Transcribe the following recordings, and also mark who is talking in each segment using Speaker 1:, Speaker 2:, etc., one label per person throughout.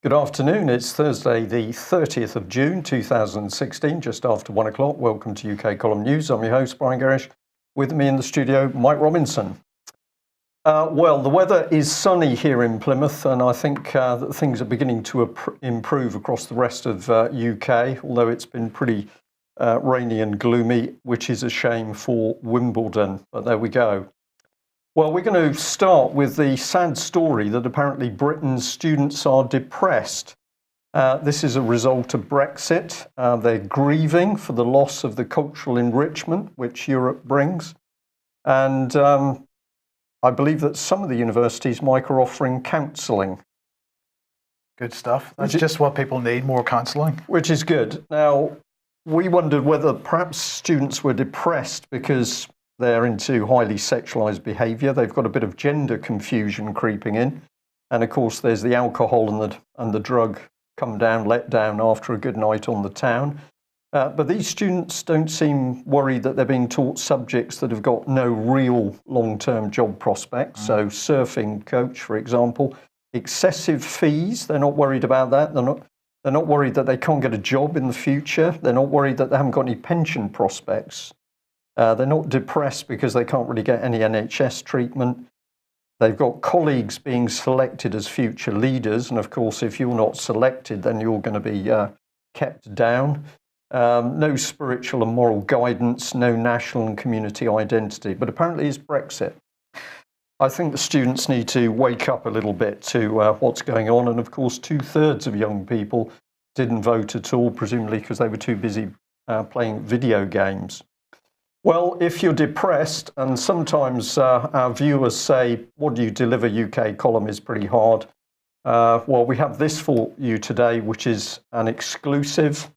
Speaker 1: Good afternoon, it's Thursday the 30th of June 2016, just after 1 o'clock. Welcome to UK Column News. I'm your host, Brian Gerrish. With me in the studio, Mike Robinson. Well, the weather is sunny here in Plymouth, and I think that things are beginning to improve across the rest of UK, although it's been pretty rainy and gloomy, which is a shame for Wimbledon, but there we go. Well, we're going to start with the sad story that apparently Britain's students are depressed. This is a result of Brexit. They're grieving for the loss of the cultural enrichment which Europe brings. And I believe that some of the universities, Mike, are offering counselling.
Speaker 2: Good stuff. That's just what people need, more counselling.
Speaker 1: Which is good. Now, we wondered whether perhaps students were depressed because they're into highly sexualised behaviour. They've got a bit of gender confusion creeping in. And of course, there's the alcohol and the drug come down, let down after a good night on the town. But these students don't seem worried that they're being taught subjects that have got no real long-term job prospects. So surfing coach, for example, excessive fees. They're not worried about that. They're not worried that they can't get a job in the future. They're not worried that they haven't got any pension prospects. They're not depressed because they can't really get any NHS treatment. They've got colleagues being selected as future leaders. And of course, if you're not selected, then you're going to be kept down. No spiritual and moral guidance, no national and community identity. But apparently it's Brexit. I think the students need to wake up a little bit to what's going on. And of course, 2/3 of young people didn't vote at all, presumably because they were too busy playing video games. Well, if you're depressed, and sometimes our viewers say, what do you deliver UK column is pretty hard. Well, we have this for you today, which is an exclusive.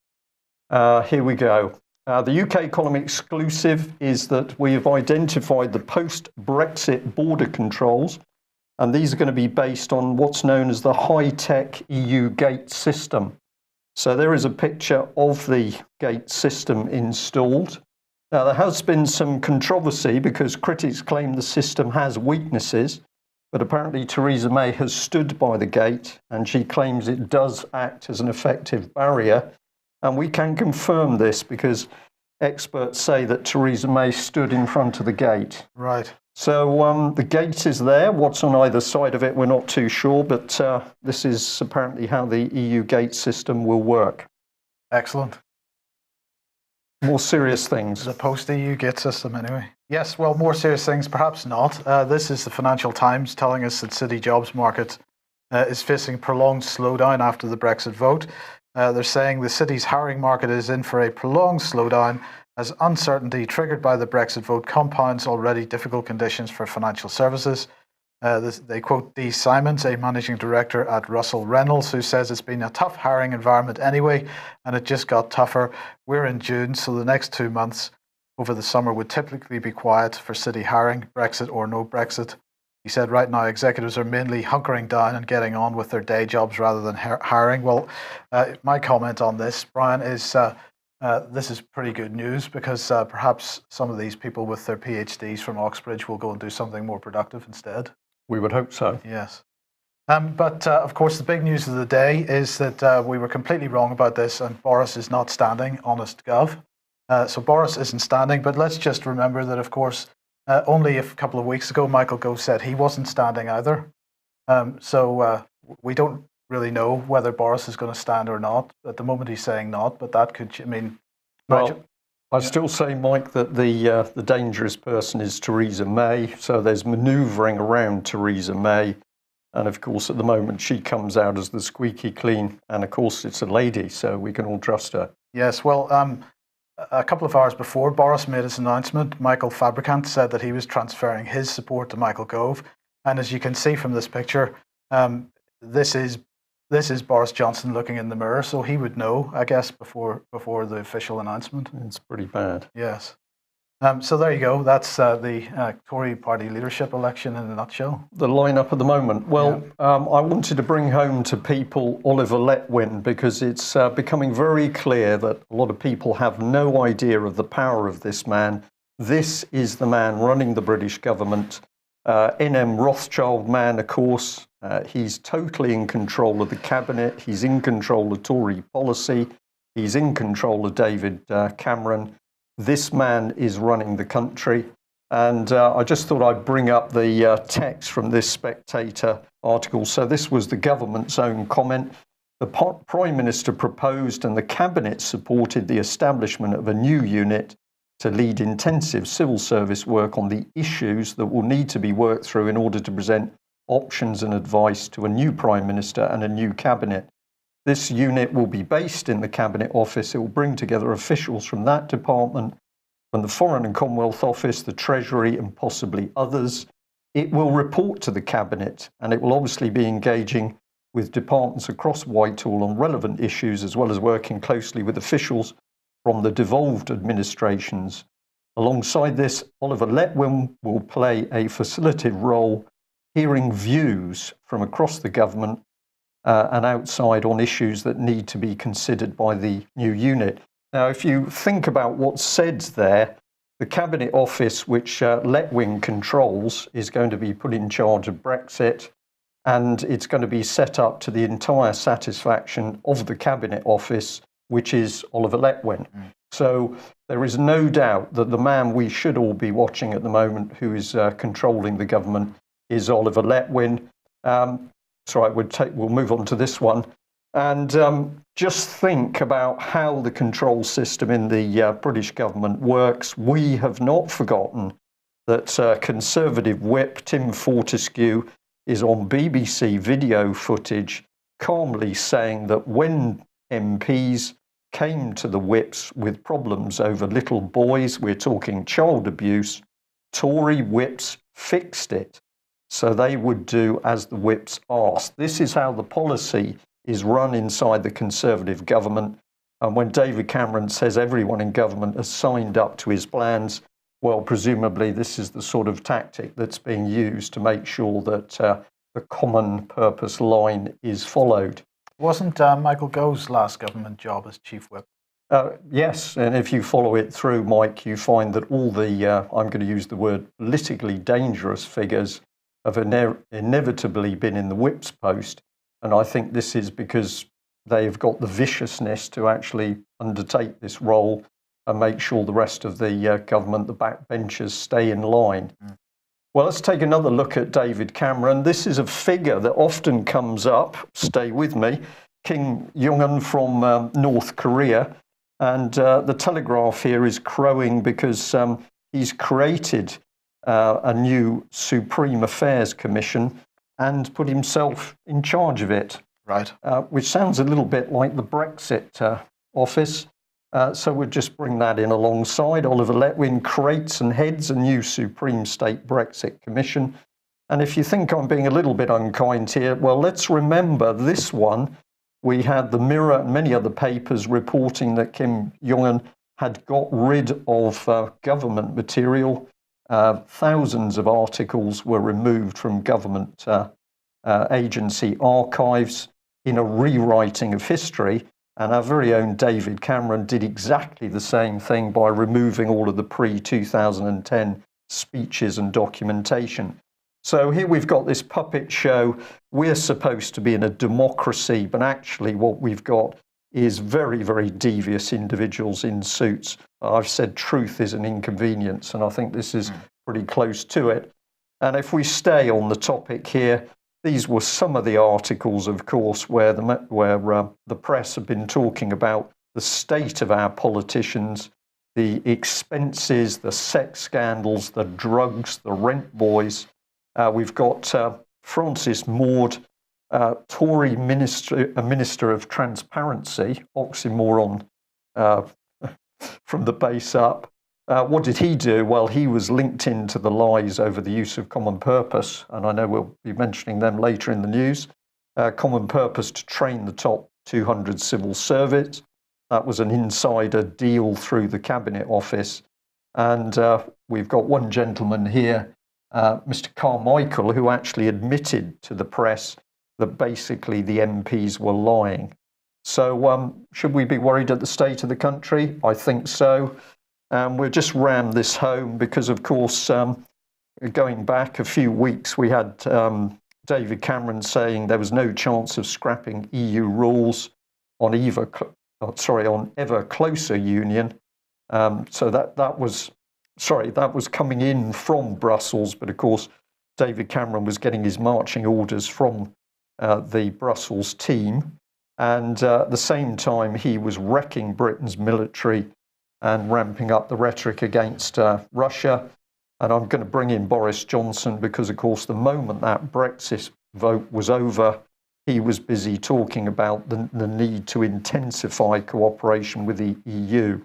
Speaker 1: Here we go. The UK column exclusive is that we have identified the post-Brexit border controls, and these are going to be based on what's known as the high-tech EU gate system. So there is a picture of the gate system installed. Now, there has been some controversy because critics claim the system has weaknesses, but apparently Theresa May has stood by the gate and she claims it does act as an effective barrier. And we can confirm this because experts say that Theresa May stood in front of the gate.
Speaker 2: Right.
Speaker 1: So the gate is there. What's on either side of it, we're not too sure, but this is apparently how the EU gate system will work.
Speaker 2: Excellent.
Speaker 1: More serious things.
Speaker 2: The post-EU gate system, anyway. Yes, well, more serious things, perhaps not. This is the Financial Times telling us that city jobs market is facing prolonged slowdown after the Brexit vote. They're saying the city's hiring market is in for a prolonged slowdown as uncertainty triggered by the Brexit vote compounds already difficult conditions for financial services. They quote Dee Simons, a managing director at Russell Reynolds, who says it's been a tough hiring environment anyway, and it just got tougher. We're in June, so the next 2 months over the summer would typically be quiet for city hiring, Brexit or no Brexit. He said right now executives are mainly hunkering down and getting on with their day jobs rather than hiring. Well, my comment on this, Brian, is this is pretty good news because perhaps some of these people with their PhDs from Oxbridge will go and do something more productive instead.
Speaker 1: We would hope so.
Speaker 2: Yes. But of course, the big news of the day is that we were completely wrong about this and Boris is not standing, honest gov. So Boris isn't standing, but let's just remember that, of course, only a couple of weeks ago, Michael Gove said he wasn't standing either. So we don't really know whether Boris is going to stand or not. At the moment, he's saying not, but that could, I mean...
Speaker 1: Well, I still say, Mike, that the dangerous person is Theresa May. So there's manoeuvring around Theresa May. And of course, at the moment, she comes out as the squeaky clean. And of course, it's a lady, so we can all trust her.
Speaker 2: Yes, well, a couple of hours before Boris made his announcement, Michael Fabricant said that he was transferring his support to Michael Gove. And as you can see from this picture, this is Boris Johnson looking in the mirror, so he would know, I guess, before the official announcement.
Speaker 1: It's pretty bad.
Speaker 2: Yes. So there you go. That's the Tory party leadership election in a nutshell.
Speaker 1: The lineup at the moment. Well, I wanted to bring home to people Oliver Letwin, because it's becoming very clear that a lot of people have no idea of the power of this man. This is the man running the British government. NM Rothschild man, of course. He's totally in control of the cabinet. He's in control of Tory policy. He's in control of David Cameron. This man is running the country. And I just thought I'd bring up the text from this Spectator article. So this was the government's own comment. The Prime Minister proposed and the Cabinet supported the establishment of a new unit to lead intensive civil service work on the issues that will need to be worked through in order to present options and advice to a new Prime Minister and a new Cabinet. This unit will be based in the Cabinet Office. It will bring together officials from that department, from the Foreign and Commonwealth Office, the Treasury, and possibly others. It will report to the Cabinet, and it will obviously be engaging with departments across Whitehall on relevant issues, as well as working closely with officials from the devolved administrations. Alongside this, Oliver Letwin will play a facilitative role, hearing views from across the government and outside on issues that need to be considered by the new unit. Now, if you think about what's said there, the Cabinet Office, which Letwin controls, is going to be put in charge of Brexit, and it's going to be set up to the entire satisfaction of the Cabinet Office, which is Oliver Letwin. So there is no doubt that the man we should all be watching at the moment, who is controlling the government, is Oliver Letwin. So we'll move on to this one. And just think about how the control system in the British government works. We have not forgotten that Conservative whip Tim Fortescue is on BBC video footage calmly saying that when MPs came to the whips with problems over little boys, we're talking child abuse, Tory whips fixed it. So they would do as the whips asked. This is how the policy is run inside the Conservative government. And when David Cameron says everyone in government has signed up to his plans, well, presumably this is the sort of tactic that's being used to make sure that the common purpose line is followed.
Speaker 2: Wasn't Michael Gove's last government job as chief whip?
Speaker 1: Yes, and if you follow it through, Mike, you find that all the, I'm going to use the word politically dangerous figures have inevitably been in the whip's post. And I think this is because they've got the viciousness to actually undertake this role and make sure the rest of the government, the backbenchers, stay in line. Well, let's take another look at David Cameron. This is a figure that often comes up, stay with me, Kim Jong-un from North Korea. And the Telegraph here is crowing because he's created a new Supreme Affairs Commission and put himself in charge of it.
Speaker 2: Right.
Speaker 1: Which sounds a little bit like the Brexit office. So we'll just bring that in alongside. Oliver Letwin creates and heads a new Supreme State Brexit Commission. And if you think I'm being a little bit unkind here, well, let's remember this one. We had the Mirror and many other papers reporting that Kim Jong-un had got rid of government material. Thousands of articles were removed from government agency archives in a rewriting of history. And our very own David Cameron did exactly the same thing by removing all of the pre-2010 speeches and documentation. So here we've got this puppet show. We're supposed to be in a democracy, but actually what we've got is very, very devious individuals in suits. I've said truth is an inconvenience, and I think this is pretty close to it. And if we stay on the topic here, these were some of the articles, of course, where the press have been talking about the state of our politicians, the expenses, the sex scandals, the drugs, the rent boys. We've got Francis Maud, Tory Minister of Transparency, oxymoron from the base up. What did he do? Well, he was linked into the lies over the use of common purpose, and I know we'll be mentioning them later in the news. Common purpose to train the top 200 civil servants. That was an insider deal through the Cabinet Office. And we've got one gentleman here, Mr. Carmichael, who actually admitted to the press that basically the MPs were lying. So should we be worried at the state of the country? I think so. We'll just ram this home because, of course, going back a few weeks, we had David Cameron saying there was no chance of scrapping EU rules on ever closer union. So that was coming in from Brussels, but of course, David Cameron was getting his marching orders from the Brussels team. And at the same time, he was wrecking Britain's military and ramping up the rhetoric against Russia. And I'm going to bring in Boris Johnson because, of course, the moment that Brexit vote was over, he was busy talking about the need to intensify cooperation with the EU.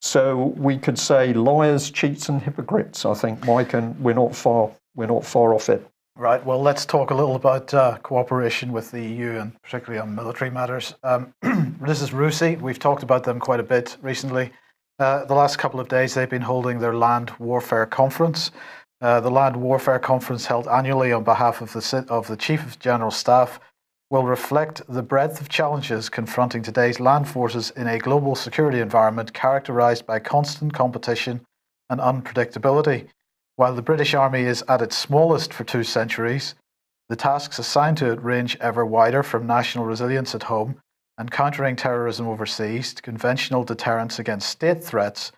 Speaker 1: So we could say liars, cheats, and hypocrites, I think, Mike, and we're not far off it.
Speaker 2: Right. Well, let's talk a little about cooperation with the EU and particularly on military matters. This is RUSI. We've talked about them quite a bit recently. The last couple of days, they've been holding their Land Warfare Conference. The Land Warfare Conference, held annually on behalf of the Chief of General Staff, will reflect the breadth of challenges confronting today's land forces in a global security environment characterized by constant competition and unpredictability. While the British Army is at its smallest for 2 centuries, the tasks assigned to it range ever wider, from national resilience at home and countering terrorism overseas to conventional deterrence against state threats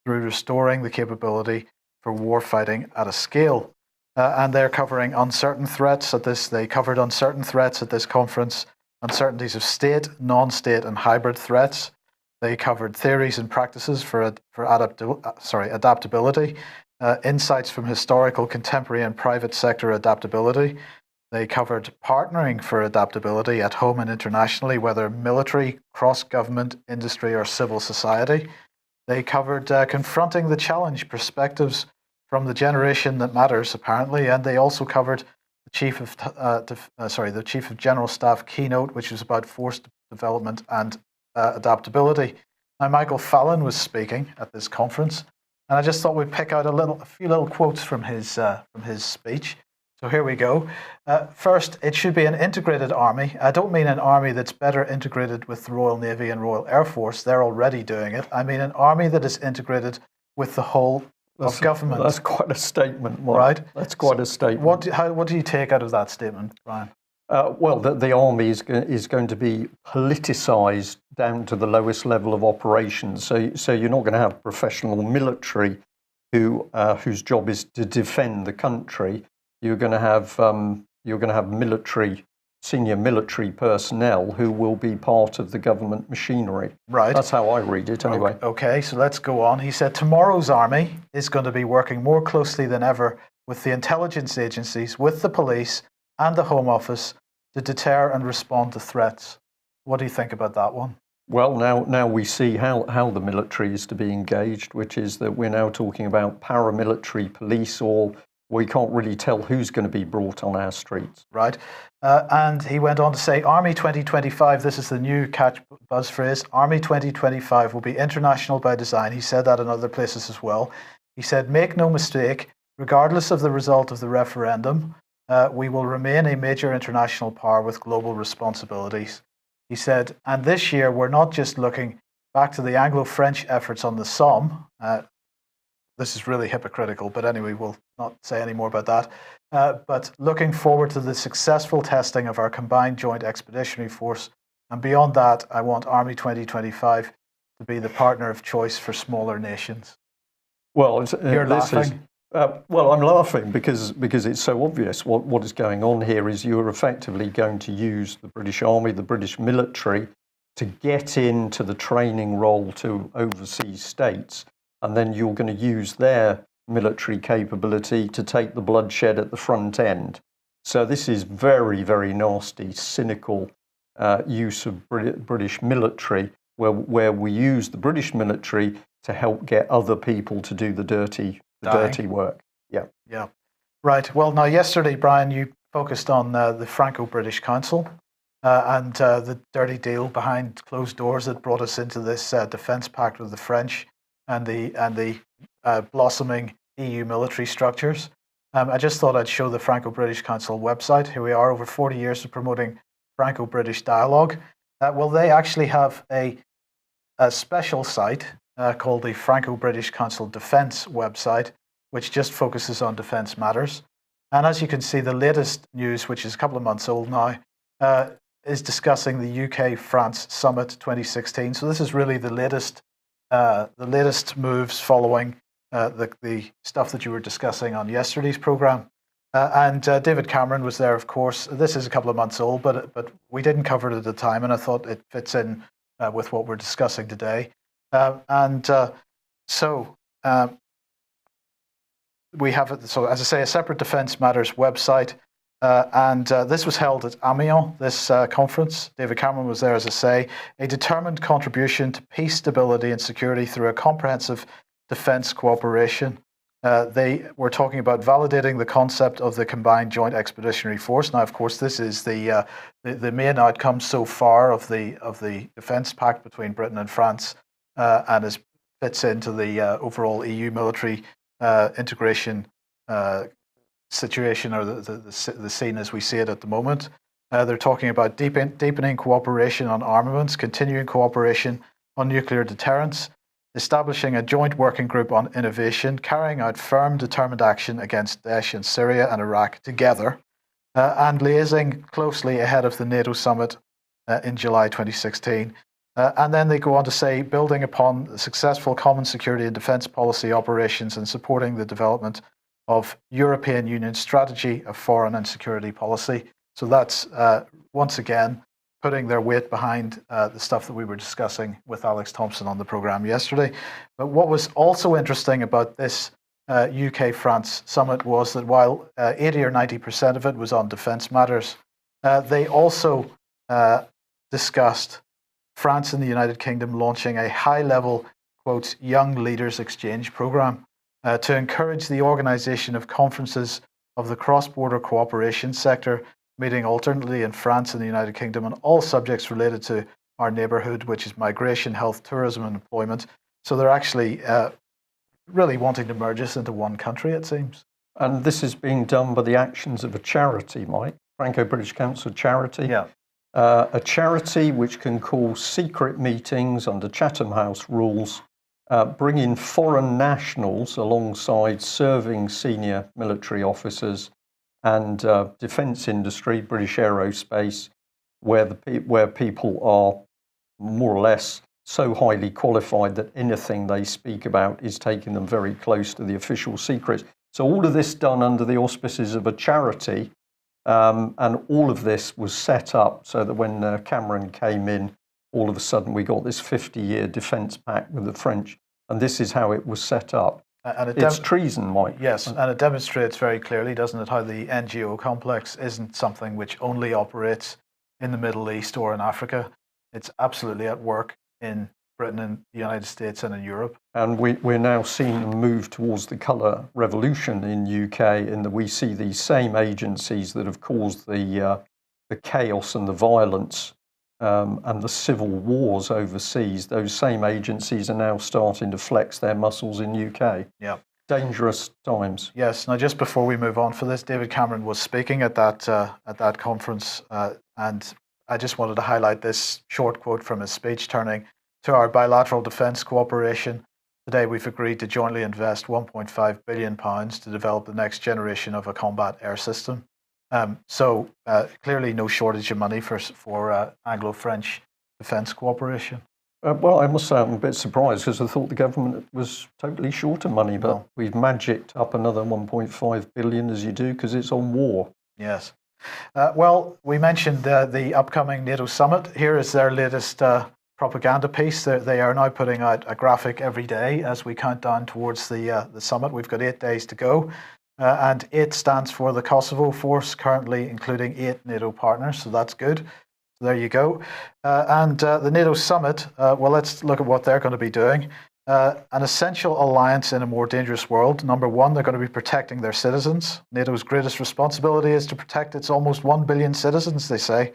Speaker 2: through restoring the capability for warfighting at a scale. And they're covering uncertain threats at this. They covered uncertain threats at this conference, uncertainties of state, non-state, and hybrid threats. They covered theories and practices for adaptability, insights from historical, contemporary, and private sector adaptability. They covered partnering for adaptability at home and internationally, whether military, cross-government, industry, or civil society. They covered confronting the challenge perspectives from the generation that matters, apparently, and they also covered the Chief of General Staff keynote, which was about force development and adaptability. Now, Michael Fallon was speaking at this conference, and I just thought we'd pick out a few little quotes from his speech. So here we go. First, it should be an integrated army. I don't mean an army that's better integrated with the Royal Navy and Royal Air Force. They're already doing it. I mean an army that is integrated with the whole of government.
Speaker 1: That's quite a statement, Mark.
Speaker 2: Right?
Speaker 1: That's quite a statement.
Speaker 2: What do you take out of that statement, Brian?
Speaker 1: Well, the army is going to be politicised down to the lowest level of operations. So you're not going to have professional military whose job is to defend the country. You're going to have senior military personnel who will be part of the government machinery.
Speaker 2: Right.
Speaker 1: That's how I read it, anyway.
Speaker 2: Okay, so let's go on. He said tomorrow's army is going to be working more closely than ever with the intelligence agencies, with the police and the Home Office to deter and respond to threats. What do you think about that one?
Speaker 1: Well, now we see how the military is to be engaged, which is that we're now talking about paramilitary police, or we can't really tell who's going to be brought on our streets.
Speaker 2: Right. And he went on to say, Army 2025, this is the new catch buzz phrase, Army 2025 will be international by design. He said that in other places as well. He said, make no mistake, regardless of the result of the referendum, we will remain a major international power with global responsibilities. He said, and this year we're not just looking back to the Anglo-French efforts on the Somme. This is really hypocritical, but anyway, we'll not say any more about that. But looking forward to the successful testing of our combined joint expeditionary force. And beyond that, I want Army 2025 to be the partner of choice for smaller nations.
Speaker 1: Well,
Speaker 2: you're laughing.
Speaker 1: Well, I'm laughing because it's so obvious. What is going on here is you're effectively going to use the British Army, the British military, to get into the training role to overseas states. And then you're going to use their military capability to take the bloodshed at the front end. So this is very, very nasty, cynical use of British military, where we use the British military to help get other people to do the dirty work. Yeah.
Speaker 2: Right. Well, now yesterday, Brian, you focused on the Franco-British Council and the dirty deal behind closed doors that brought us into this defence pact with the French and the blossoming EU military structures. I just thought I'd show the Franco-British Council website. Here we are, over 40 years of promoting Franco-British dialogue. Well, they actually have a special site called the Franco-British Council Defence website, which just focuses on defence matters. And as you can see, the latest news, which is a couple of months old now, is discussing the UK-France Summit 2016. So this is really the latest moves following the stuff that you were discussing on yesterday's programme. And David Cameron was there, of course. This is a couple of months old, but we didn't cover it at the time, and I thought it fits in with what we're discussing today. We have, so as I say, a separate Defence Matters website, and this was held at Amiens, this conference. David Cameron was there, as I say, a determined contribution to peace, stability and security through a comprehensive defence cooperation. They were talking about validating the concept of the combined joint expeditionary force. Now, of course, this is the main outcome so far of the defence pact between Britain and France, and fits into the overall EU military integration situation, or the scene as we see it at the moment. They're talking about deepening cooperation on armaments, continuing cooperation on nuclear deterrence, establishing a joint working group on innovation, carrying out firm, determined action against Daesh in Syria and Iraq together, and liaising closely ahead of the NATO summit in July 2016. And then they go on to say, building upon the successful common security and defence policy operations and supporting the development of European Union strategy of foreign and security policy. So that's, once again, putting their weight behind the stuff that we were discussing with Alex Thompson on the programme yesterday. But what was also interesting about this UK-France summit was that while 80 or 90% of it was on defence matters, they also discussed France and the United Kingdom launching a high-level, quote, young leaders exchange programme to encourage the organisation of conferences of the cross-border cooperation sector, meeting alternately in France and the United Kingdom on all subjects related to our neighbourhood, which is migration, health, tourism and employment. So they're actually really wanting to merge us into one country, it seems.
Speaker 1: And this is being done by the actions of a charity, Mike, Franco-British Council charity.
Speaker 2: Yeah.
Speaker 1: A charity which can call secret meetings under Chatham House rules, bring in foreign nationals alongside serving senior military officers and defence industry, British aerospace, where people are more or less so highly qualified that anything they speak about is taking them very close to the official secrets. So all of this done under the auspices of a charity, and all of this was set up so that when Cameron came in, all of a sudden we got this 50-year defence pact with the French, and this is how it was set up. And it's treason, Mike.
Speaker 2: Yes, and it demonstrates very clearly, doesn't it, how the NGO complex isn't something which only operates in the Middle East or in Africa. It's absolutely at work in Britain and the United States and in Europe. And
Speaker 1: we're now seeing a move towards the colour revolution in UK, in that we see these same agencies that have caused the chaos and the violence and the civil wars overseas. Those same agencies are now starting to flex their muscles in UK.
Speaker 2: Yeah.
Speaker 1: Dangerous times.
Speaker 2: Yes. Now, just before we move on for this, David Cameron was speaking at that conference, and I just wanted to highlight this short quote from his speech. Turning to our bilateral defence cooperation, today we've agreed to jointly invest £1.5 billion to develop the next generation of a combat air system. So clearly no shortage of money for Anglo-French defence cooperation.
Speaker 1: Well, I must say I'm a bit surprised, because I thought the government was totally short of money, but we've magicked up another 1.5 billion, as you do, because it's on war.
Speaker 2: Yes. Well, we mentioned the upcoming NATO summit. Here is their latest propaganda piece. They are now putting out a graphic every day as we count down towards the summit. We've got 8 days to go. And 8 stands for the Kosovo Force, currently including 8 NATO partners, so that's good. So there you go. And the NATO summit, well, let's look at what they're going to be doing. An essential alliance in a more dangerous world. Number one, they're going to be protecting their citizens. NATO's greatest responsibility is to protect its almost 1 billion citizens, they say.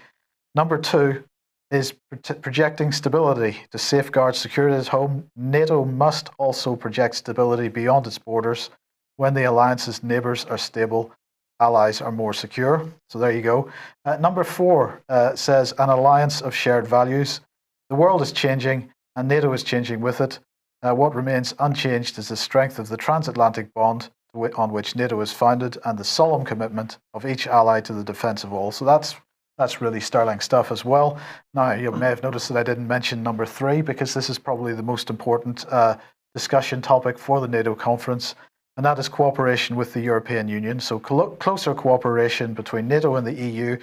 Speaker 2: Number two, is projecting stability to safeguard security at home. NATO must also project stability beyond its borders. When the alliance's neighbours are stable, allies are more secure. So there you go. Number 4 says an alliance of shared values. The world is changing and NATO is changing with it. What remains unchanged is the strength of the transatlantic bond on which NATO is founded and the solemn commitment of each ally to the defence of all. So that's really sterling stuff as well. Now, you may have noticed that I didn't mention number 3 because this is probably the most important discussion topic for the NATO conference, and that is cooperation with the European Union. So closer cooperation between NATO and the EU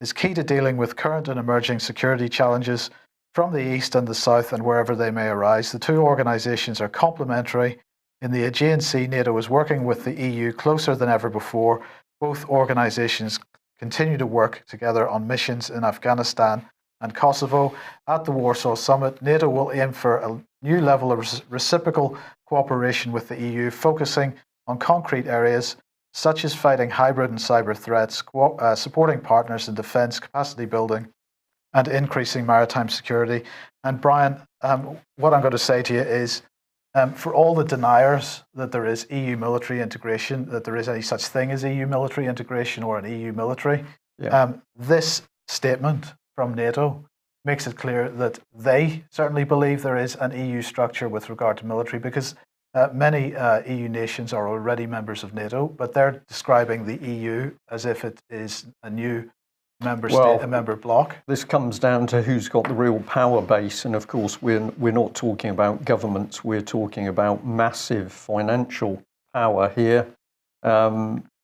Speaker 2: is key to dealing with current and emerging security challenges from the East and the South and wherever they may arise. The two organisations are complementary. In the Aegean Sea, NATO is working with the EU closer than ever before. Both organisations continue to work together on missions in Afghanistan and Kosovo. At the Warsaw Summit, NATO will aim for a new level of reciprocal cooperation with the EU, focusing on concrete areas such as fighting hybrid and cyber threats, supporting partners in defence, capacity building, and increasing maritime security. And Brian, what I'm going to say to you is, for all the deniers that there is EU military integration, that there is any such thing as EU military integration or an EU military, this statement from NATO makes it clear that they certainly believe there is an EU structure with regard to military, because many EU nations are already members of NATO, but they're describing the EU as if it is a new member state, a member bloc.
Speaker 1: This comes down to who's got the real power base, and of course we're not talking about governments, we're talking about massive financial power here.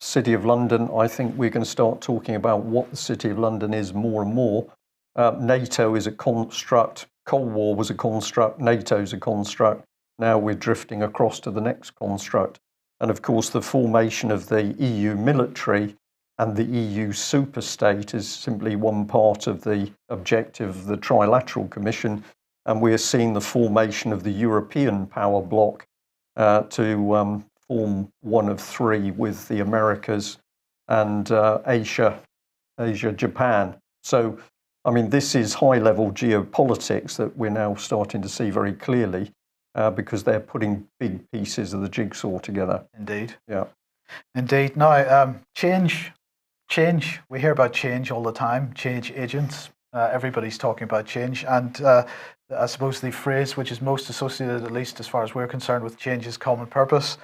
Speaker 1: City of London, I think we're going to start talking about what the City of London is more and more. NATO is a construct, Cold War was a construct, NATO's a construct, now we're drifting across to the next construct. And of course the formation of the EU military and the EU superstate is simply one part of the objective of the Trilateral Commission, and we're seeing the formation of the European power bloc to form one of 3 with the Americas and Asia, Japan. So, I mean, this is high-level geopolitics that we're now starting to see very clearly because they're putting big pieces of the jigsaw together.
Speaker 2: Indeed.
Speaker 1: Yeah.
Speaker 2: Indeed. Now, change. We hear about change all the time. Change agents. Everybody's talking about change, and I suppose the phrase which is most associated, at least as far as we're concerned, with change is common purpose.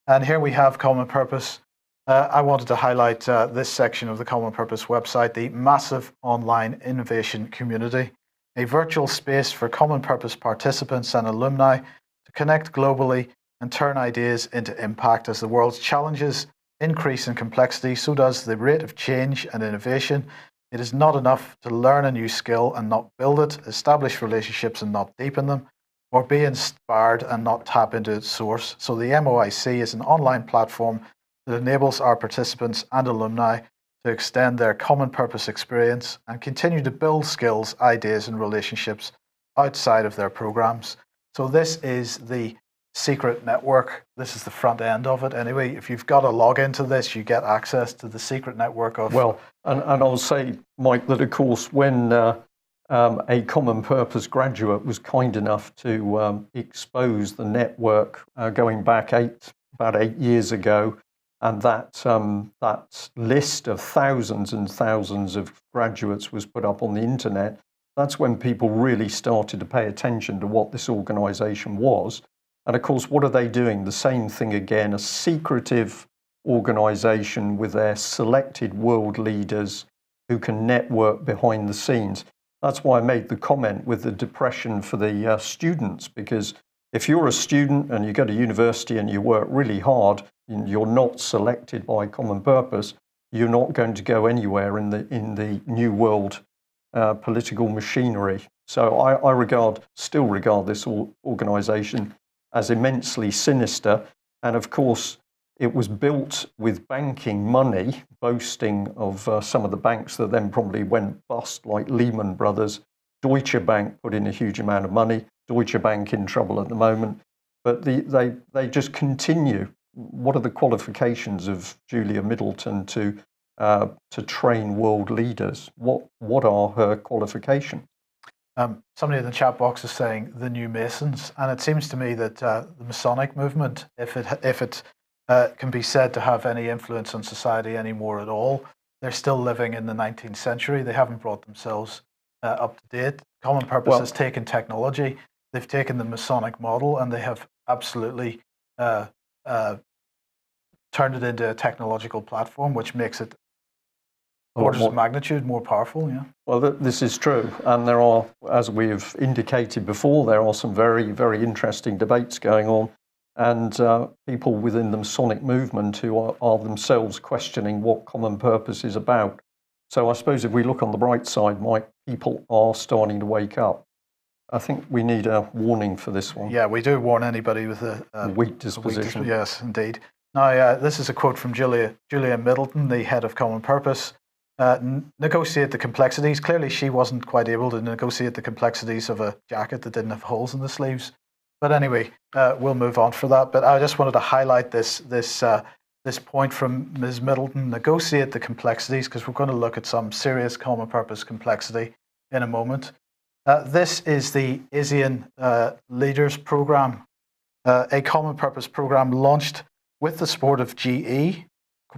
Speaker 2: And here we have common purpose. I wanted to highlight this section of the Common Purpose website, the massive online innovation community, a virtual space for common purpose participants and alumni to connect globally and turn ideas into impact. As the world's challenges increase in complexity, so does the rate of change and innovation. It is not enough to learn a new skill and not build it, establish relationships and not deepen them, or be inspired and not tap into its source. So the MOIC is an online platform that enables our participants and alumni to extend their common purpose experience and continue to build skills, ideas and relationships outside of their programs. So this is the secret network. This is the front end of it anyway. If you've got to log into this, you get access to the secret network of...
Speaker 1: Well, and I'll say, Mike, that of course when a common purpose graduate was kind enough to expose the network going back about 8 years ago, and that list of thousands and thousands of graduates was put up on the internet, that's when people really started to pay attention to what this organisation was. And of course, what are they doing? The same thing again, a secretive organisation with their selected world leaders who can network behind the scenes. That's why I made the comment with the depression for the students, because if you're a student and you go to university and you work really hard, and you're not selected by common purpose, you're not going to go anywhere in the new world political machinery. So I still regard this organisation as immensely sinister. And of course, it was built with banking money, boasting of some of the banks that then probably went bust, like Lehman Brothers. Deutsche Bank put in a huge amount of money. Deutsche Bank in trouble at the moment. But they just continue. What are the qualifications of Julia Middleton to train world leaders? What are her qualifications?
Speaker 2: Somebody in the chat box is saying the new Masons, and it seems to me that the Masonic movement, if it can be said to have any influence on society anymore at all, they're still living in the 19th century. They haven't brought themselves up to date. Common Purpose has taken technology. They've taken the Masonic model and they have absolutely turned it into a technological platform, which makes it orders of magnitude more powerful. Yeah.
Speaker 1: Well, this is true, and there are, as we've indicated before, there are some very, very interesting debates going on, and people within the Masonic movement who are themselves questioning what Common Purpose is about. So I suppose if we look on the bright side, Mike, people are starting to wake up. I think we need a warning for this one.
Speaker 2: Yeah, we do warn anybody with a
Speaker 1: weak disposition.
Speaker 2: Yes, indeed. Now, this is a quote from Julia Middleton, the head of Common Purpose. Negotiate the complexities. Clearly, she wasn't quite able to negotiate the complexities of a jacket that didn't have holes in the sleeves. But anyway, we'll move on for that. But I just wanted to highlight this point from Ms. Middleton. Negotiate the complexities, because we're going to look at some serious Common Purpose complexity in a moment. This is the ASEAN Leaders Programme, a Common Purpose programme launched with the support of GE,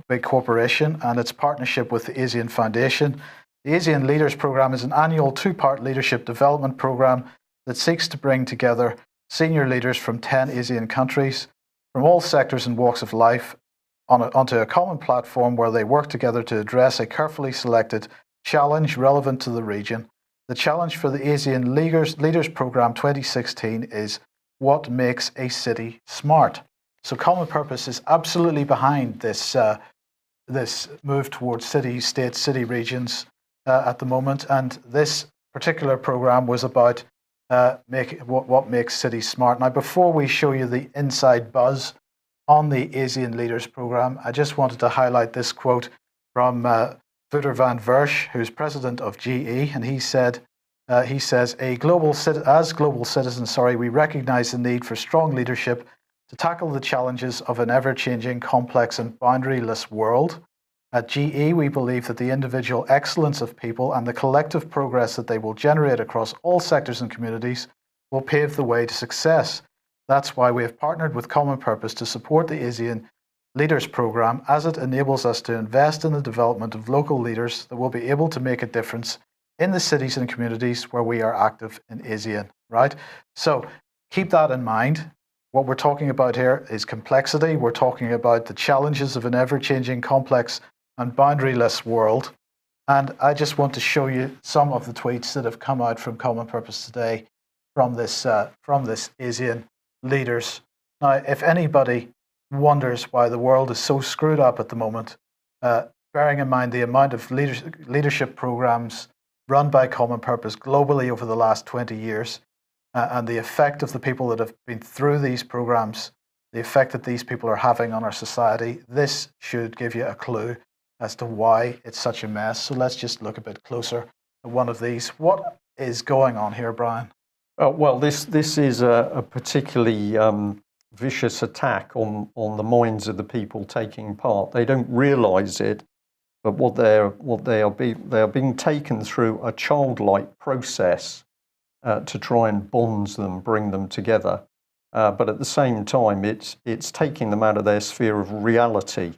Speaker 2: big corporation, and its partnership with the ASEAN Foundation. The ASEAN Leaders Programme is an annual two-part leadership development programme that seeks to bring together senior leaders from 10 ASEAN countries from all sectors and walks of life onto a common platform where they work together to address a carefully selected challenge relevant to the region. The challenge for the ASEAN Leaders Programme 2016 is what makes a city smart. So Common Purpose is absolutely behind this move towards city, states, city regions at the moment. And this particular program was about what makes cities smart. Now, before we show you the inside buzz on the ASEAN Leaders Program, I just wanted to highlight this quote from Wouter van Versch, who's president of GE, and he says, as global citizens, we recognize the need for strong leadership to tackle the challenges of an ever-changing, complex and boundaryless world. At GE, we believe that the individual excellence of people and the collective progress that they will generate across all sectors and communities will pave the way to success. That's why we have partnered with Common Purpose to support the ASEAN Leaders Programme, as it enables us to invest in the development of local leaders that will be able to make a difference in the cities and communities where we are active in ASEAN, right? So keep that in mind. What we're talking about here is complexity. We're talking about the challenges of an ever-changing, complex and boundaryless world. And I just want to show you some of the tweets that have come out from Common Purpose today from this ASEAN leaders. Now, if anybody wonders why the world is so screwed up at the moment, bearing in mind the amount of leadership programs run by Common Purpose globally over the last 20 years, and the effect of the people that have been through these programs, the effect that these people are having on our society, this should give you a clue as to why it's such a mess. So let's just look a bit closer at one of these. What is going on here, Brian?
Speaker 1: Well, this is a particularly vicious attack on the minds of the people taking part. They don't realise it, but they are being taken through a childlike process to try and bond them, bring them together. But at the same time, it's taking them out of their sphere of reality.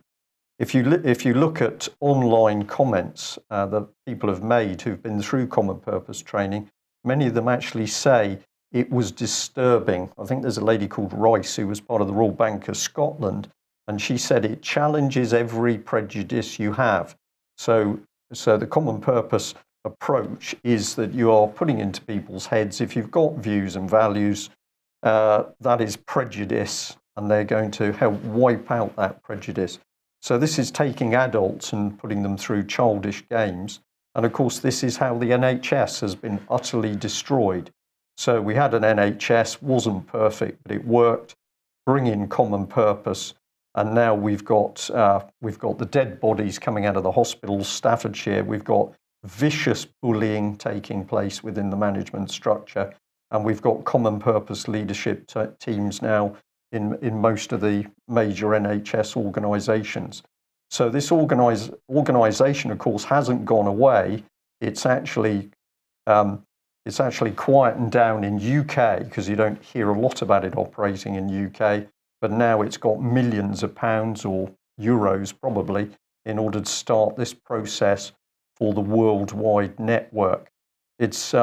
Speaker 1: If you look at online comments that people have made who've been through Common Purpose training, many of them actually say it was disturbing. I think there's a lady called Rice who was part of the Royal Bank of Scotland, and she said it challenges every prejudice you have. So the Common Purpose approach is that you are putting into people's heads, if you've got views and values, that is prejudice, and they're going to help wipe out that prejudice. So this is taking adults and putting them through childish games. And of course, this is how the NHS has been utterly destroyed. So we had an NHS, wasn't perfect, but it worked. Bring in Common Purpose, and now we've got the dead bodies coming out of the hospitals, Staffordshire. We've got vicious bullying taking place within the management structure, and we've got Common Purpose leadership teams now in most of the major NHS organisations. So this organisation, of course, hasn't gone away. It's actually It's actually quietened down in UK because you don't hear a lot about it operating in UK, but now it's got millions of pounds or euros probably in order to start this process for the worldwide network. It's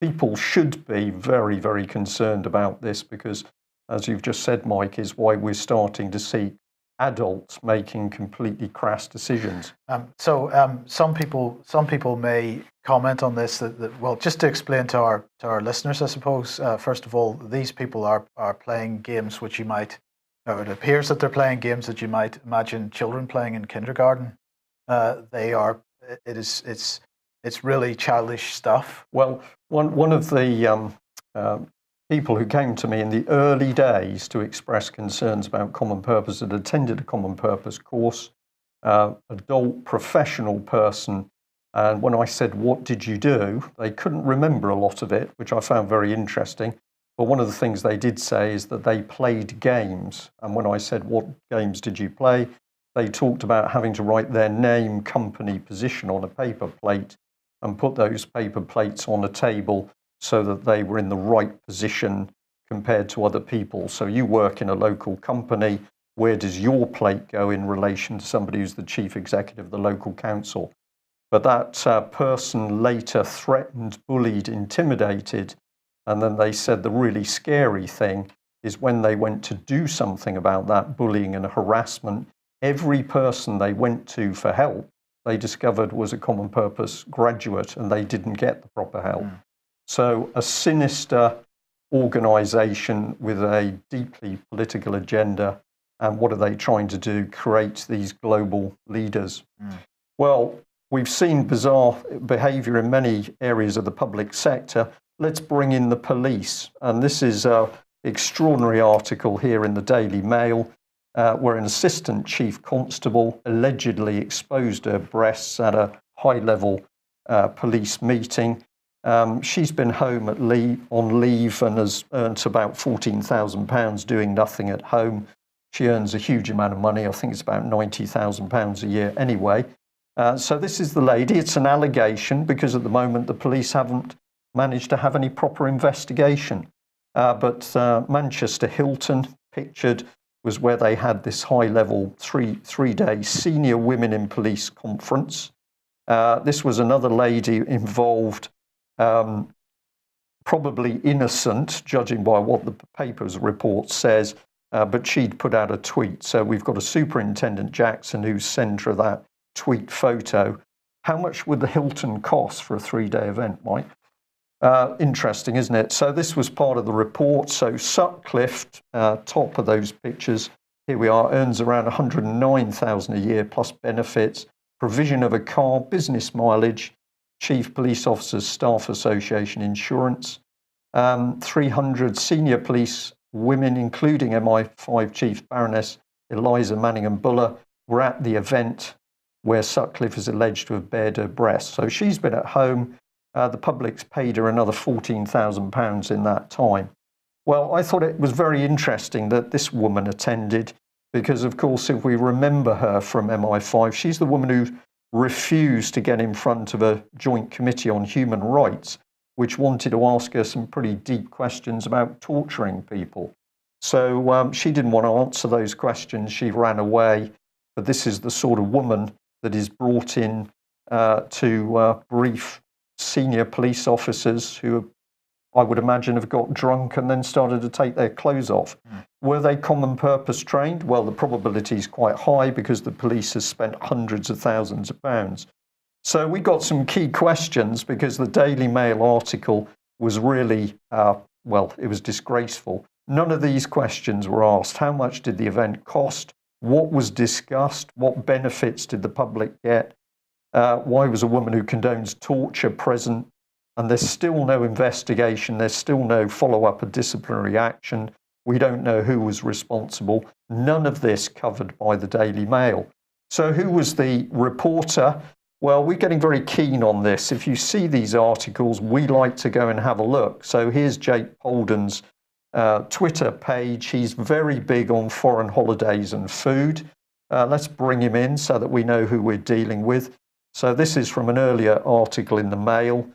Speaker 1: people should be very, very concerned about this because, as you've just said, Mike, is why we're starting to see adults making completely crass decisions.
Speaker 2: Some people may comment on this that well, just to explain to our listeners, I suppose. First of all, these people are playing games which you might, or it appears that they're playing games that you might imagine children playing in kindergarten. It's really childish stuff.
Speaker 1: Well, one of the people who came to me in the early days to express concerns about common purpose had attended a common purpose course, adult professional person. And when I said, what did you do? They couldn't remember a lot of it, which I found very interesting. But one of the things they did say is that they played games. And when I said, what games did you play? They talked about having to write their name, company, position on a paper plate and put those paper plates on a table so that they were in the right position compared to other people. So you work in a local company. Where does your plate go in relation to somebody who's the chief executive of the local council? But that person later threatened, bullied, intimidated. And then they said the really scary thing is when they went to do something about that bullying and harassment, every person they went to for help, they discovered was a common purpose graduate and they didn't get the proper help. So a sinister organization with a deeply political agenda. And what are they trying to do? Create these global leaders. Well, we've seen bizarre behavior in many areas of the public sector. Let's bring in the police. And this is an extraordinary article here in the Daily Mail, where an assistant chief constable allegedly exposed her breasts at a high-level police meeting. She's been home on leave and has earned about £14,000 doing nothing at home. She earns a huge amount of money. I think it's about £90,000 a year anyway. So this is the lady. It's an allegation because at the moment the police haven't managed to have any proper investigation. But Manchester Hilton, pictured, was where they had this high-level three-day senior women in police conference. This was another lady involved, probably innocent, judging by what the paper's report says, but she'd put out a tweet. So we've got a Superintendent Jackson who's centre of that tweet photo. How much would the Hilton cost for a 3-day event, Mike? Interesting, isn't it? So this was part of the report. So Sutcliffe, top of those pictures, here we are, earns around 109,000 a year plus benefits, provision of a car, business mileage, Chief Police Officers Staff Association insurance, 300 senior police women, including MI5 Chief Baroness Eliza Manningham-Buller, were at the event where Sutcliffe is alleged to have bared her breasts. So she's been at home. The public's paid her another £14,000 in that time. Well, I thought it was very interesting that this woman attended because, of course, if we remember her from MI5, she's the woman who refused to get in front of a joint committee on human rights, which wanted to ask her some pretty deep questions about torturing people. So she didn't want to answer those questions. She ran away. But this is the sort of woman that is brought in to brief senior police officers who I would imagine have got drunk and then started to take their clothes off. Were they common purpose trained? Well, the probability is quite high because the police has spent hundreds of thousands of pounds. So we got some key questions because the Daily Mail article was really, well, it was disgraceful. None of these questions were asked. How much did the event cost? What was discussed? What benefits did the public get? Why was a woman who condones torture present? And there's still no investigation. There's still no follow-up of disciplinary action. We don't know who was responsible. None of this covered by the Daily Mail. So who was the reporter? Well, we're getting very keen on this. If you see these articles, we like to go and have a look. So here's Jake Polden's Twitter page. He's very big on foreign holidays and food. Let's bring him in so that we know who we're dealing with. So this is from an earlier article in the Mail.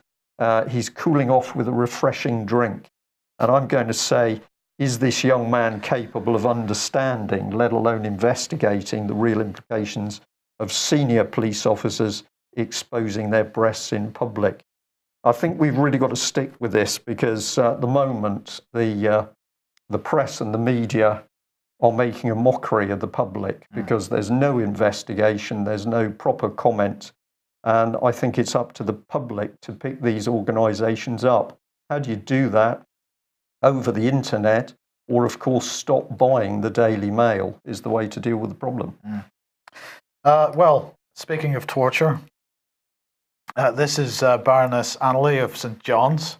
Speaker 1: He's cooling off with a refreshing drink. And I'm going to say, is this young man capable of understanding, let alone investigating, the real implications of senior police officers exposing their breasts in public? I think we've really got to stick with this, because at the moment, the press and the media are making a mockery of the public, because there's no investigation, there's no proper comment. And I think it's up to the public to pick these organisations up. How do you do that? Over the internet, or of course stop buying the Daily Mail is the way to deal with the problem.
Speaker 2: Well, speaking of torture, this is Baroness Annaley of St John's.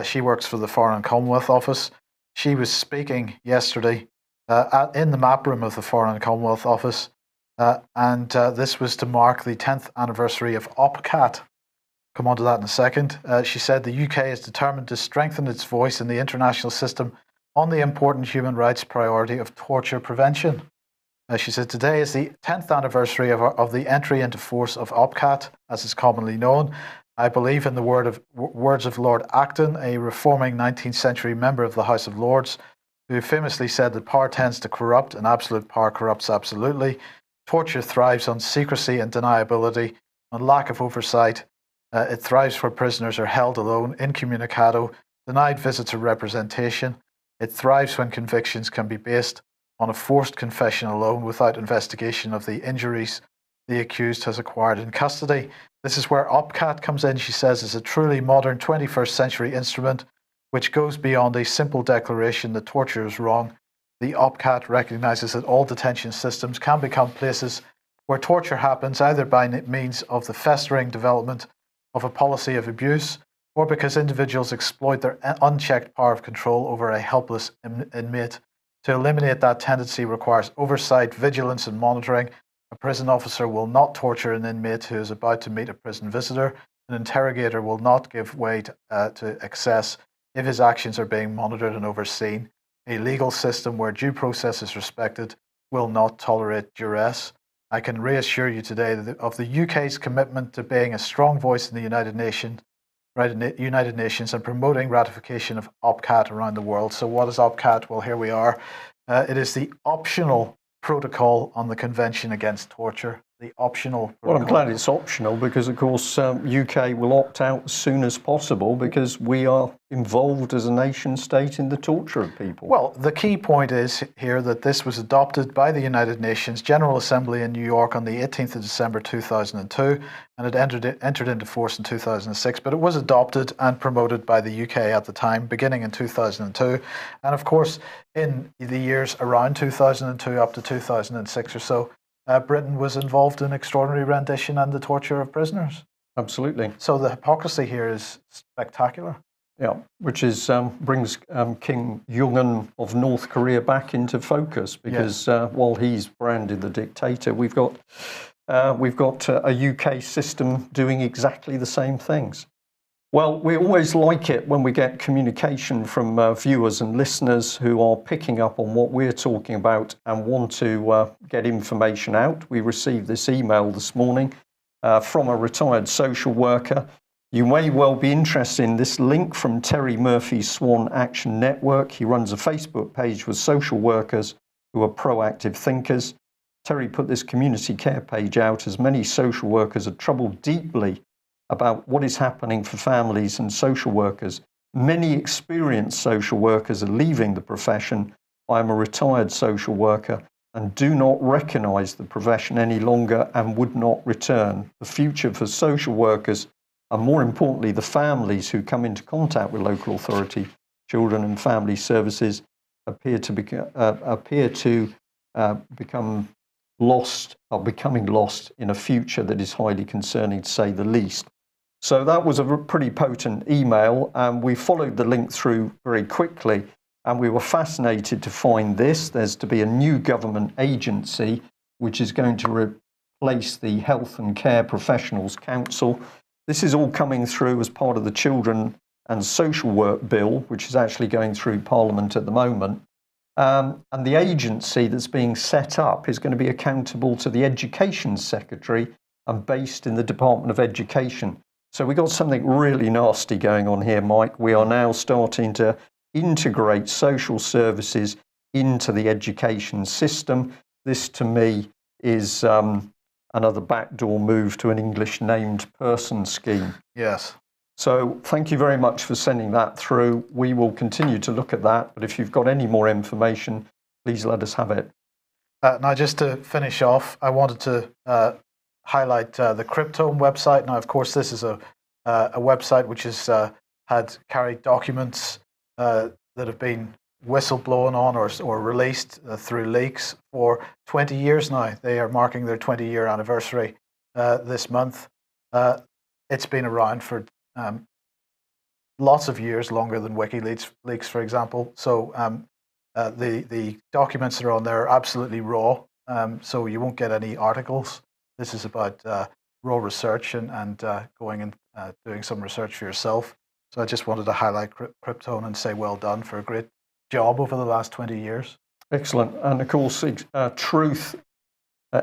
Speaker 2: She works for the Foreign and Commonwealth Office. She was speaking yesterday in the map room of the Foreign and Commonwealth Office, and this was to mark the 10th anniversary of OPCAT. Come on to that in a second. She said the UK is determined to strengthen its voice in the international system on the important human rights priority of torture prevention. She said today is the 10th anniversary of the entry into force of OPCAT, as is commonly known. I believe in the words of Lord Acton, a reforming 19th century member of the House of Lords, who famously said that power tends to corrupt and absolute power corrupts absolutely. Torture thrives on secrecy and deniability, on lack of oversight. It thrives where prisoners are held alone, incommunicado, denied visits or representation. It thrives when convictions can be based on a forced confession alone without investigation of the injuries the accused has acquired in custody. This is where OPCAT comes in, she says, as a truly modern 21st century instrument which goes beyond a simple declaration that torture is wrong. The OPCAT recognises that all detention systems can become places where torture happens either by means of the festering development of a policy of abuse, or because individuals exploit their unchecked power of control over a helpless inmate. To eliminate that tendency requires oversight, vigilance and monitoring. A prison officer will not torture an inmate who is about to meet a prison visitor. An interrogator will not give way to excess if his actions are being monitored and overseen. A legal system where due process is respected will not tolerate duress. I can reassure you today of the UK's commitment to being a strong voice in the United Nations and promoting ratification of OPCAT around the world. So what is OPCAT? Well, here we are. It is the optional protocol on the Convention Against Torture. The optional protocol.
Speaker 1: Well, I'm glad it's optional, because, of course, UK will opt out as soon as possible because we are involved as a nation state in the torture of people.
Speaker 2: Well, the key point is here that this was adopted by the United Nations General Assembly in New York on the 18th of December 2002, and it entered into force in 2006, but it was adopted and promoted by the UK at the time, beginning in 2002. And of course, in the years around 2002 up to 2006 or so, Britain was involved in extraordinary rendition and the torture of prisoners.
Speaker 1: Absolutely.
Speaker 2: So the hypocrisy here is spectacular.
Speaker 1: Yeah, which is brings Kim Jong-un of North Korea back into focus, because while he's branded the dictator, we've got a UK system doing exactly the same things. Well, we always like it when we get communication from viewers and listeners who are picking up on what we're talking about and want to get information out. We received this email this morning from a retired social worker. You may well be interested in this link from Terry Murphy's Swan Action Network. He runs a Facebook page with social workers who are proactive thinkers. Terry put this community care page out as many social workers are troubled deeply about what is happening for families and social workers. Many experienced social workers are leaving the profession. I am a retired social worker and do not recognise the profession any longer and would not return. The future for social workers, and more importantly, the families who come into contact with local authority, children and family services, appear to become lost, or becoming lost in a future that is highly concerning, to say the least. So that was a pretty potent email, and we followed the link through very quickly, and we were fascinated to find this. There's to be a new government agency which is going to replace the Health and Care Professionals Council. This is all coming through as part of the Children and Social Work Bill, which is actually going through Parliament at the moment. And the agency that's being set up is going to be accountable to the Education Secretary and based in the Department of Education. So we got something really nasty going on here, Mike. We are now starting to integrate social services into the education system. This, to me, is another backdoor move to an English named person scheme.
Speaker 2: Yes.
Speaker 1: So thank you very much for sending that through. We will continue to look at that, but if you've got any more information, please let us have it.
Speaker 2: Now, just to finish off, I wanted to highlight the Cryptome website. Now, of course, this is a website which has had carried documents that have been whistleblown on or released through leaks for 20 years now. They are marking their 20-year anniversary this month. It's been around for lots of years, longer than WikiLeaks, for example. So the documents that are on there are absolutely raw, so you won't get any articles. This is about raw research and going and doing some research for yourself. So I just wanted to highlight Cryptome and say well done for a great job over the last 20 years.
Speaker 1: Excellent. And of course, truth,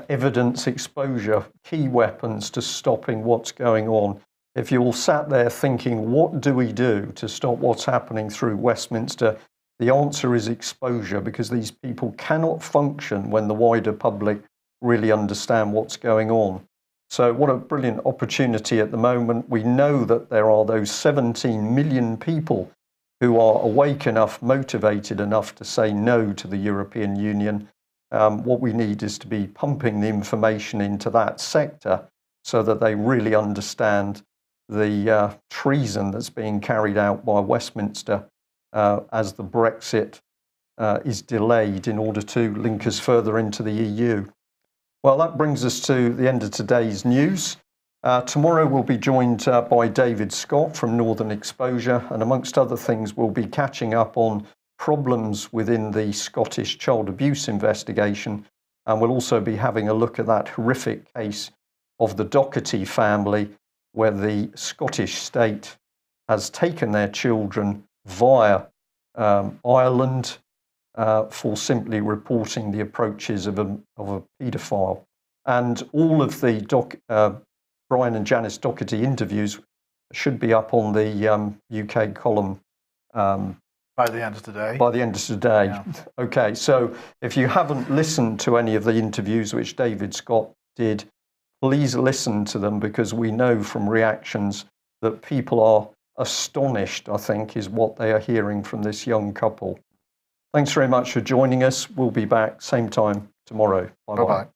Speaker 1: evidence, exposure, key weapons to stopping what's going on. If you're all sat there thinking, what do we do to stop what's happening through Westminster? The answer is exposure, because these people cannot function when the wider public really understand what's going on. So what a brilliant opportunity at the moment. We know that there are those 17 million people who are awake enough, motivated enough to say no to the European Union. What we need is to be pumping the information into that sector so that they really understand the treason that's being carried out by Westminster as the Brexit is delayed in order to link us further into the EU. Well, that brings us to the end of today's news. Tomorrow we'll be joined by David Scott from Northern Exposure, and amongst other things we'll be catching up on problems within the Scottish child abuse investigation, and we'll also be having a look at that horrific case of the Doherty family, where the Scottish state has taken their children via Ireland for simply reporting the approaches of a paedophile. And all of the Brian and Janice Doherty interviews should be up on the UK column
Speaker 2: by the end of today.
Speaker 1: By the end of today.
Speaker 2: Yeah.
Speaker 1: Okay, so if you haven't listened to any of the interviews which David Scott did, please listen to them, because we know from reactions that people are astonished, I think, is what they are hearing from this young couple. Thanks very much for joining us. We'll be back same time tomorrow. Bye-bye.
Speaker 2: Bye-bye.